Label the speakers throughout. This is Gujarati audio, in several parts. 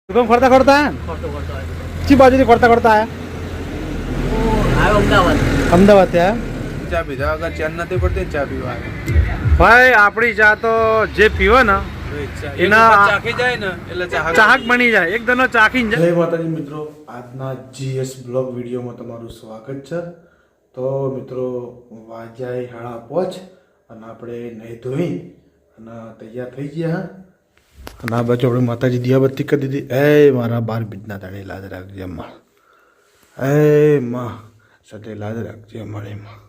Speaker 1: दुकान खोलता खोलता है ची बाजू थी खोलता खोलता है अमदावाद है
Speaker 2: ચા પીધા વગર ચેન નથી પડતી ચા પીવા
Speaker 1: ભાઈ આપણી ચા તો જે પીવો ને એના
Speaker 2: ચાખી જાય ને એટલે
Speaker 1: ચાહક બની જાય એકદમ ચાખી જાય.
Speaker 3: જય માતાજી મિત્રો, આજના જીએસ બ્લોગ વિડીયોમાં તમારું સ્વાગત છે. તો મિત્રો વાગ્યા 5:30 અને આપણે નહીં ધોઈ અને તૈયાર થઈ ગયા. અને આ બાજુ આપણે માતાજી દિયાબત્તી કરી દીધી. એ મારા 12 બીજના દાડે લાજ રાખજે માં, એ માં સાથે લાજ રાખજે અમારે માં.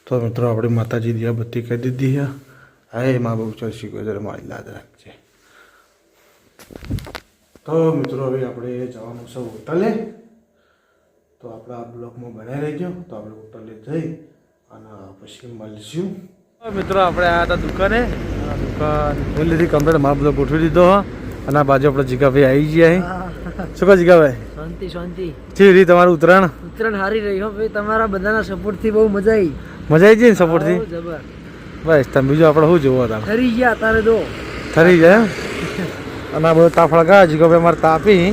Speaker 3: તો મિત્રો આપણે માતાજી દિયાબત્તી કરી દીધી છે. એ માં બહુ ચલશી ગોદર મારી લાજ રાખજે. તો મિત્રો હવે આપણે જવાનું છે હોટલે. તો આપણે આ બ્લોગમાં બનાવી રહેજો. તો આપણે હોટલે જઈ અને પછી મળીશું.
Speaker 1: મિત્રો આપણે આવ્યા હતા દુકાને. દુકાન ખોલી લીધી કમ્પ્લીટ, માલ બધો ગોઠવી દીધો. અને આ બાજુ આપણે જીગાભાઈ આવી ગયા. શું કહો જીગાભાઈ?
Speaker 4: શાંતિ શાંતિ.
Speaker 1: કેવી રહી તમારું ઉત્તરાયણ?
Speaker 4: ઉત્તરાયણ સારી રહી હો ભાઈ, તમારા બધાના સપોર્ટ થી બહુ મજા આવી.
Speaker 1: મજા આવી ગઈ ને સપોર્ટ થી?
Speaker 4: જબર.
Speaker 1: બસ તમે બીજું આપણે શું જોવો હતા?
Speaker 4: ખરી ગયા તારે દો
Speaker 1: થરી જાય. અને આ બધો તાફળ ગયા જીગાભાઈ અમારે તાપી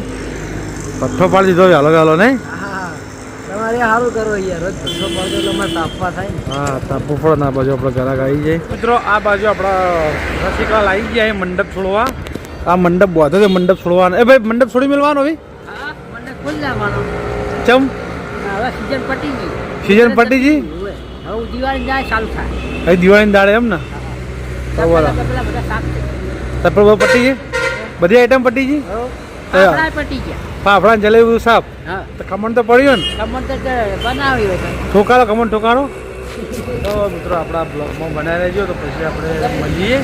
Speaker 1: પઠ્ઠો પાડી દીધો હાલો હાલો નહીં.
Speaker 4: હા તમારે સારું કરો યાર, રોજ પૈસો પડતો એટલે અમારે તાપવા થાય ને.
Speaker 1: હા તાપવું પડે ને. આ બાજુ આપણે ઘરાક આવી જાય. મિત્રો આ બાજુ આપણા રસિકલાલ આવી ગયા મંડપ છોડવા. આ મંડપ બાંધો છે, મંડપ છોડવાનો. એ ભાઈ મંડપ છોડી મેળવાનો ભાઈ.
Speaker 4: હા મને ખુલ જવાનો.
Speaker 1: ચમ
Speaker 4: હવે સીઝન પટી ગઈ.
Speaker 1: સીઝન પટી ગઈ?
Speaker 4: હવે દિવાળી જાય ચાલુ થાય.
Speaker 1: એ દિવાળીની દાડે એમ ને?
Speaker 4: પેલા બધા શાક છે.
Speaker 1: તપડ બહુ પટી ગઈ, બધી આઈટમ પટી ગઈ.
Speaker 4: આપણા પટી ગયા.
Speaker 1: ફાફડા જલેબી સાપ
Speaker 4: હા
Speaker 1: તો ખમણ તો પડ્યું ને.
Speaker 4: ખમણ તો બનાવી હોય તો.
Speaker 1: ઠોકારો ખમણ ઠોકારો. તો મિત્રો આપણા બ્લોગમાં બનાવી રહેજો. તો પછી આપણે મળીએ.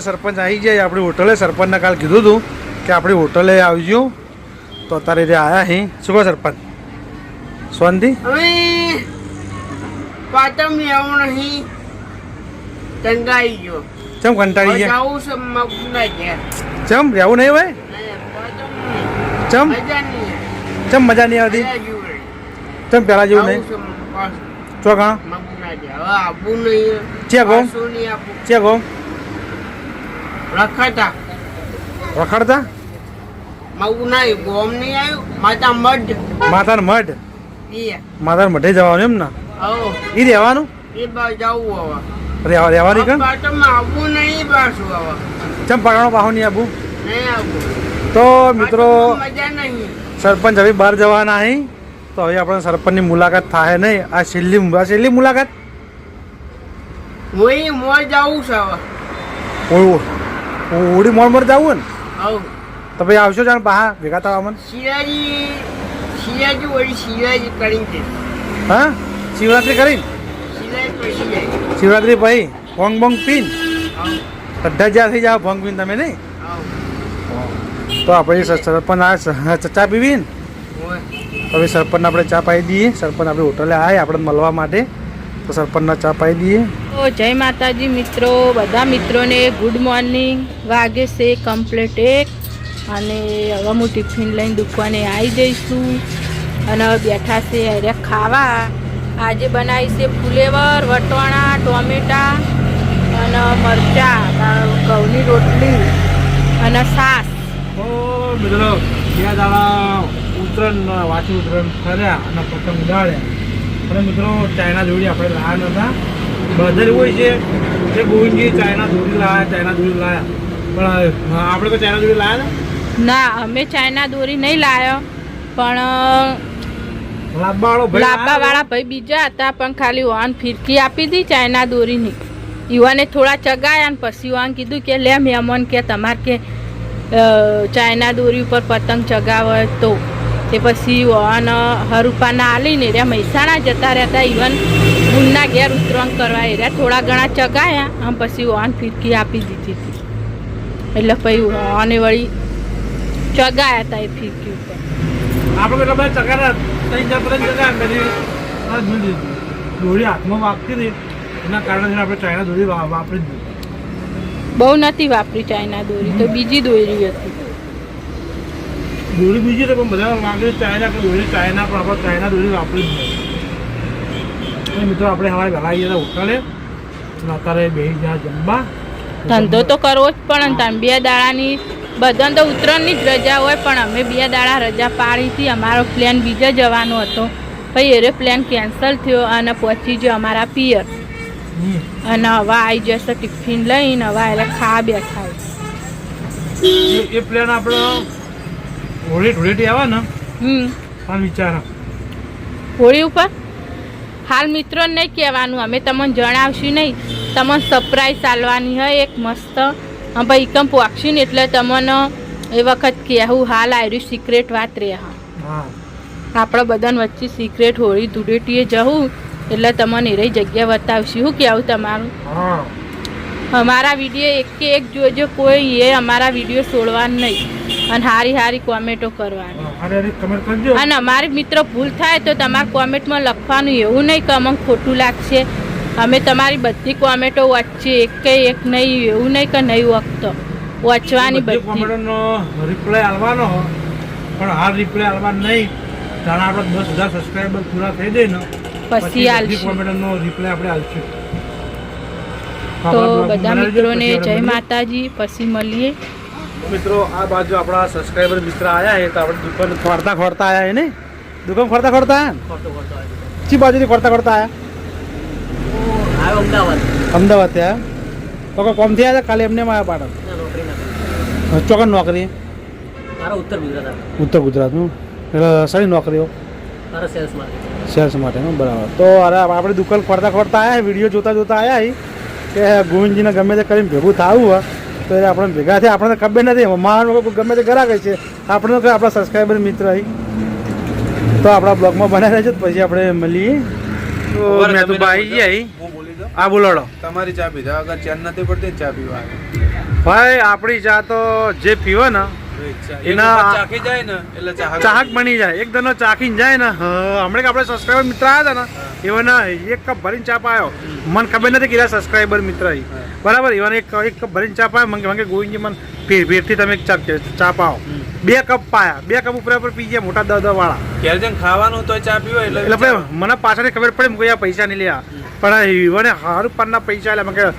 Speaker 1: સરપંચ આવી જાય આપણી હોટલે. સરપંચને કાલ કીધું હતું કે આપણી હોટલે આવજો. તો અત્યારે જે આવ્યા અહીં. શું કહો સરપંચ? શાંતિ?
Speaker 5: હવે પાટમ લેવું નહીં, ટંગાઈ ગયો.
Speaker 1: ચમ કંટાળી ગયા?
Speaker 5: જાવું છે મગના ઘેર.
Speaker 1: ચમ રહેવું નહીં હોય?
Speaker 5: પાટમ
Speaker 1: ચમ
Speaker 5: મજા નહીં.
Speaker 1: ચમ મજા નહીં આવતી?
Speaker 5: મજા જેવું નહીં.
Speaker 1: ચમ પહેલાં જેવું
Speaker 5: જાવું
Speaker 1: નહીં?
Speaker 5: છે પાછું
Speaker 1: ચોકા
Speaker 5: મગના ઘેર. હવે આવું નહીં.
Speaker 1: ચેક હો
Speaker 5: પાછું નહીં આપું.
Speaker 1: ચેક હો
Speaker 5: રખડતા
Speaker 1: રખડતા
Speaker 5: મગના ગોમ નહીં આવ્યું. માતા મઢ
Speaker 1: માતાનો મઢ.
Speaker 5: એ
Speaker 1: માતાનો મઢે જવાનું એમ ને?
Speaker 5: હો
Speaker 1: એ રહેવાનું?
Speaker 5: એ બા જવું હવે.
Speaker 1: રહેવાની કણ?
Speaker 5: પાટણમાં આવવું નહીં પાછું હવે.
Speaker 1: ચમ પગાણો પાહો નહીં આવું?
Speaker 5: નહીં આવવું.
Speaker 1: તો મિત્રો
Speaker 5: મજા નહીં.
Speaker 1: સરપંચ હવે બહાર જવાના અહીં. તો હવે આપણે સરપંચની મુલાકાત થાય નહીં. આ છેલ્લી મુલાકાત.
Speaker 5: હું મોર જાવું છે હવે.
Speaker 1: ઓડી મોડ જવું ને?
Speaker 5: હવ
Speaker 1: તો ભાઈ આવશો જાણ બહાર ભેગા થવા મને.
Speaker 5: શિયાજી વળી શિયાજી કરી દે.
Speaker 1: હા શિવરાત્રી કરીને?
Speaker 5: શિયાજી પછી જાય.
Speaker 1: શિવરાત્રી પછી ભોંગ બોંગ પીન બધા જ્યાં થઈ જાવ ભોંગ પીન તમે નહીં? તો આપણે સરપંચ આ ચા પીવી ને? હવે સરપંચને આપણે ચા પાઈ દઈએ. સરપંચ આપણે હોટલે આવે આપણે મળવા માટે. તો સરપંચને ચા પાઈ દઈએ.
Speaker 6: તો જય માતાજી મિત્રો, બધા મિત્રોને ગુડ મોર્નિંગ. વાગે છે કમ્પ્લીટ 1 અને હવે હું ટિફિન લઈને દુકાને આવી જઈશું. અને હવે બેઠા છે અરે ખાવા. આજે બનાવી છે ફુલેવર, વટવાણા, ટોમેટા અને મરચાં, ઘઉંની રોટલી અને છાશ.
Speaker 1: તો મિત્રો બે દાડા ઉત્તરાયણ વાંચી ઉત્તરાયણ કર્યા અને પતંગ ઉડાડ્યા. અને મિત્રો ચાઇના દોરી આપણે લાયા નહોતા. બધા હોય છે કે ગોવિંદજી ચાઇના દોરી લાયા, ચાઇના દોરી લાયા. પણ આપણે તો ચાઇના દોરી લાયા
Speaker 6: ના, અમે ચાઇના દોરી નહીં લાવ્યો, પણ
Speaker 1: ને લાંબાવાળો
Speaker 6: લાંબાવાળા ભાઈ બીજા હતા. પણ ખાલી વાન ફિરકી આપી હતી ચાઇના દોરીની. યુવાને થોડા ચગાયા ને પછી વાન કીધું કે લે મહેમાન કે તમારે કે ચાઇના દોરી ઉપર પતંગ ચગાવે તો. તે પછી વાન હરુપાના આલીને રહ્યા મહેસાણા જતા રહેતા. ઇવન ગુણના ઘેર ઉતરણ કરવા રહ્યા થોડા ઘણા ચગાયા. આમ પછી વાન ફિરકી આપી દીધી હતી. એટલે પછી વાને વળી ચગાયા હતા એ ફિરકી ઉપર.
Speaker 1: આપણે કેટલા બધા ચગાડા 3-4 ચગાડા દોરી હાથમાં વાગતી હતી. એના કારણે આપણે ચાઇના દોરી વાપરી દીધી.
Speaker 6: બહુ નથી વાપરી ચાઇના દોરી, તો બીજી દોરી હતી.
Speaker 1: દોરી બીજી પણ બધા વાગે ચાઇના કે દોરી ચાઇના, પણ આપણે ચાઇના દોરી વાપરી જ નહીં. મિત્રો આપણે સવારે વહેલા આવીએ હતા હોટલે. અત્યારે બે જ્યાં જમવા.
Speaker 6: ધંધો તો કરવો જ પડે ને. 2 દાડાની બધાને તો ઉત્તરાયણની જ રજા હોય પણ અમે 2 દાડા રજા પાડી હતી. અમારો પ્લાન બીજા જવાનો હતો, પછી એરે પ્લાન કેન્સલ થયો અને પહોંચી ગયો અમારા પિયર. અને હવે આવી જશે ટિફિન લઈને, હવે એટલે ખાવા બેઠા.
Speaker 1: એ પ્લાન આપણો ધૂળેટી આવે ને આ વિચાર
Speaker 6: હોળી ઉપર હાલ મિત્રોને નહીં કહેવાનું, અમે તમને જણાવશું નહીં. તમને સરપ્રાઈઝ ચાલવાની હોય એક મસ્ત. ભાઈ એકમ પહોંચશું ને એટલે તમને એ વખત કહેવું. હાલ આવ્યું સિક્રેટ વાત રહે. હા, આપણે બધાને વચ્ચે સિક્રેટ હોળી ધૂળેટીએ જવું એટલે તમને એ જગ્યા બતાવશું. શું કહેવું તમારું? અમારા વિડીયો એક જોજો, કોઈ એ અમારા વિડીયો છોડવાનું નહીં અને હારી કોમેન્ટો કરવાની. અને અમારી મિત્રો ભૂલ થાય તો તમારે કોમેન્ટમાં લખવાનું, એવું નહીં કે અમને ખોટું લાગશે. અમે તમારી બધી કોમેન્ટો વાંચીએ, એક નહીં, એવું નહીં કે નહીં વખતો વાંચવાની બધી
Speaker 1: કોમેન્ટનો રિપ્લાય આવવાનો, પણ હાલ રિપ્લાય આવવાનો નહીં. જાણે આપણે 10,000 સબસ્ક્રાઈબર પૂરા થઈ જાય ને
Speaker 6: પછી આલશું
Speaker 1: કોમેન્ટનો રિપ્લાય આપણે આલશું.
Speaker 6: તો બધા મિત્રોને જય માતાજી, પછી મળીએ.
Speaker 3: મિત્રો આ બાજુ આપણા સબસ્ક્રાઈબર મિત્ર આયા છે, તો આપણે દુકાન ખોરતા આયા ને, દુકાન ખોરતા આયા ચી બાજુથી ખોરતા આયા અમદાવાદ ત્યાં તો કોમથી આવ્યા ખાલી એમને આવ્યા પાટણ ચોકન નોકરી ઉત્તર ગુજરાતનું એટલે સારી નોકરીઓ સેલ્સ માટે બરાબર. તો અરે આપણે દુકાન ખોરતા આવ્યા, વિડીયો જોતા આવ્યા કે ગોવિંદજીને ગમે તે કરીને ભેગું થવું હોય તો એ આપણે ભેગા થયા. આપણને ખબર નથી, મારા ગમે તે ગ્રાહક છે, આપણે આપણા સબસ્ક્રાઈબર મિત્ર અહીં તો આપણા બ્લોગમાં બનાવી રહેજો. પછી આપણે મળીએ. તો મેં તો ભાઈ જઈ હા બોલાડો.
Speaker 2: તમારી ચા પીધા અગર ચેન નથી પડતી ચા પીવા
Speaker 3: ભાઈ આપણી ચા તો જે પીવે ને એના
Speaker 2: ચાખી જાય ને એટલે
Speaker 3: ચાહક બની જાય, એક દનો ચાખીને જાય ને. હમણાં આપણે સબસ્ક્રાઈબર મિત્ર આવ્યા હતા ને, એવાને 1 કપ ભરીને ચા પાયો. મને ખબર નથી કે સબસ્ક્રાઈબર મિત્ર બરાબર, એવાને 1 કપ ભરીને ચા પાયો. મને ગોવિંદજી મને ભેરથી તમે ચા પાવો. 2 કપ પાયા, 2 કપ ઉપર પી ગયા મોટા 10 વાળા.
Speaker 2: ઘેર જઈને ખાવાનું તો ચા પીવો
Speaker 3: એટલે મને પાછળથી ખબર પડે કે પૈસા નહીં લ્યા, પણ એવાને હારું પારના પૈસા લે. મને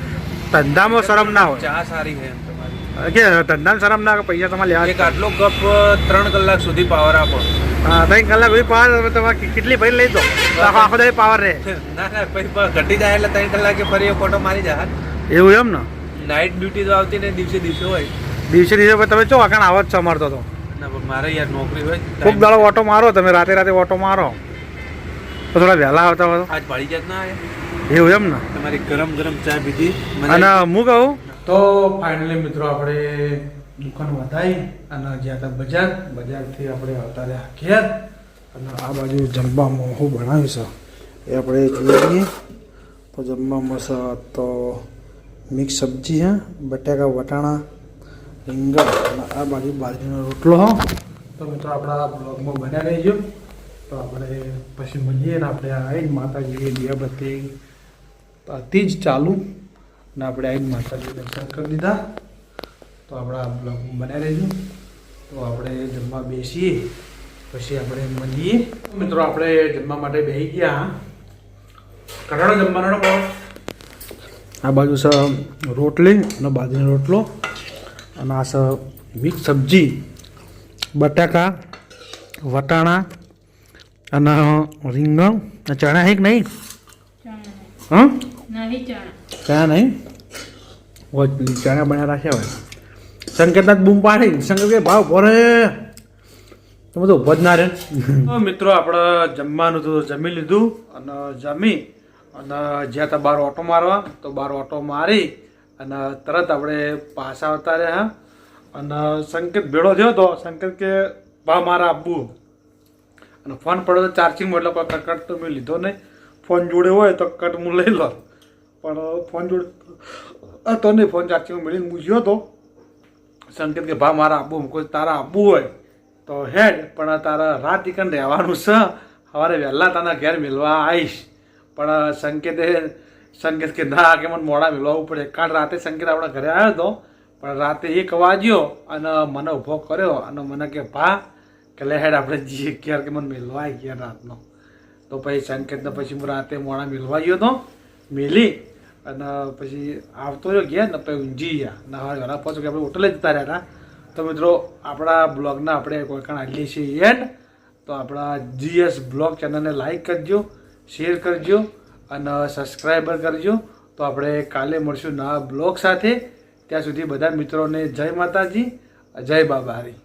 Speaker 3: ધંધામાં શરમ ના હોય,
Speaker 2: ચા સારી છે
Speaker 3: કે ધંધામાં શરમ ના પૈસા તમારે લેવા.
Speaker 2: એક આટલો કપ 3 કલાક સુધી પાવર આપો.
Speaker 3: હા 3 કલાક સુધી પાવર તમારે કેટલી ભરી લઈ દો આખો day પાવર રહે.
Speaker 2: ના પછી ઘટી જાય એટલે 3 કલાકે ફરી ફોટો મારી જાય.
Speaker 3: એવું એમ ને?
Speaker 2: નાઇટ ડ્યુટી તો આવતી ને દિવસે હોય.
Speaker 3: દિવસે તમે ચો આખા આવાજ ચમારતો હતો.
Speaker 2: ના પણ મારે યાર નોકરી હોય.
Speaker 3: ખૂબ દાડો ઓટો મારો તમે, રાતે ઓટો મારો તો થોડા વહેલા આવતા હોય.
Speaker 2: આજ ભાડી જાત ના આવે.
Speaker 3: એવું એમ ને?
Speaker 2: તમારી ગરમ ચા પીધી.
Speaker 3: અને હું કહું તો ફાઇનલી મિત્રો આપણે દુકાન વધારી અને જ્યાં હતા બજારથી આપણે આવતા રહ્યા ઘેર. અને આ બાજુ જમવામાં હું બનાવ્યું છે એ આપણે જોઈએ. તો જમવામાં છે તો મિક્સ સબ્જી હે, બટાકા વટાણા રીંગણ અને આ બાજુ બાજરીનો રોટલો હો. તો મિત્રો આપણા બ્લોગમાં બન્યા રહીજો. તો આપણે પછી મળીએ ને આપણે આવીને માતાજીએ દિયાબત્તી હતી જ ચાલુ ને આપણે આવીને માતાજી દર્શન કરી દીધા. તો આપણા બ્લોગ બનાવી રહીશું. તો આપણે જમવા બેસીએ પછી આપણે મળીએ. મિત્રો આપણે જમવા માટે બેસી ગયા. કરાડો જમવાનો બહુ આ બાજુ છે રોટલી અને બાજરીનો રોટલો અને આ છે મિક્સ સબ્જી, બટાકા વટાણા અને રીંગણ ચણા હે કે નહીં? હા ચણા નહીં, ચણા બનાવ્યા રાખ્યા હોય. સંકેતના જ બૂમ પાડી, સંકેત કે ભાવ ભરે તમે તો ઉભો જ ના રહે. મિત્રો આપણે જમવાનું તો જમી લીધું અને જમી અને જ્યાં હતા બહાર ઓટો મારવા, તો બહાર ઓટો મારી અને તરત આપણે પાછા આવતા રહ્યા. અને સંકેત ભેળો થયો તો સંકેત કે ભાવ મારા આપવું અને ફોન પડ્યો તો ચાર્જિંગમાં, એટલે કોઈ કટ તો મેં લીધો નહીં. ફોન જોડે હોય તો કટ હું લઈ લો, પણ ફોન જોડે હતો નહીં. ફોન ચાર્જિંગમાં મળીને મૂક્યો હતો. સંકેત કે ભાવ મારા આપવું, કોઈ તારા આપવું હોય તો હેડ, પણ તારા રાત ટીકન રહેવાનું છે, સવારે વહેલા તને ઘેર મિલવા આવીશ. પણ સંકેત કે ના કે મને મોડા મિલવાવું પડે. કારણ રાતે સંકેત આપણા ઘરે આવ્યો હતો, પણ રાતે 1 વાગ્યો અને મને ઊભો કર્યો અને મને કે ભા કે લે હેડ આપણે જઈએ ઘેર, કે મને મિલવા આવી ગયા રાતનો. તો પછી સંકેતને પછી હું રાતે મોડા મિલવા ગયો હતો, મિલી અને પછી આવતો રહ્યો ઘેર ને પછી ઊંઘી ગયા. ને હવે ઘણા પાછું કે આપણે હોટલે જતા રહ્યા હતા.
Speaker 1: તો મિત્રો આપણા બ્લોગના આપણે કોઈ કાણ આટલી છીએ એન્ડ તો આપણા GS બ્લોગ ચેનલને લાઈક કરજો, શેર કરજો અને સબસ્ક્રાઈબર કરજો. તો આપણે કાલે મળશું નવા બ્લોગ સાથે. ત્યાં સુધી બધા મિત્રોને જય માતાજી, જય બાબારી.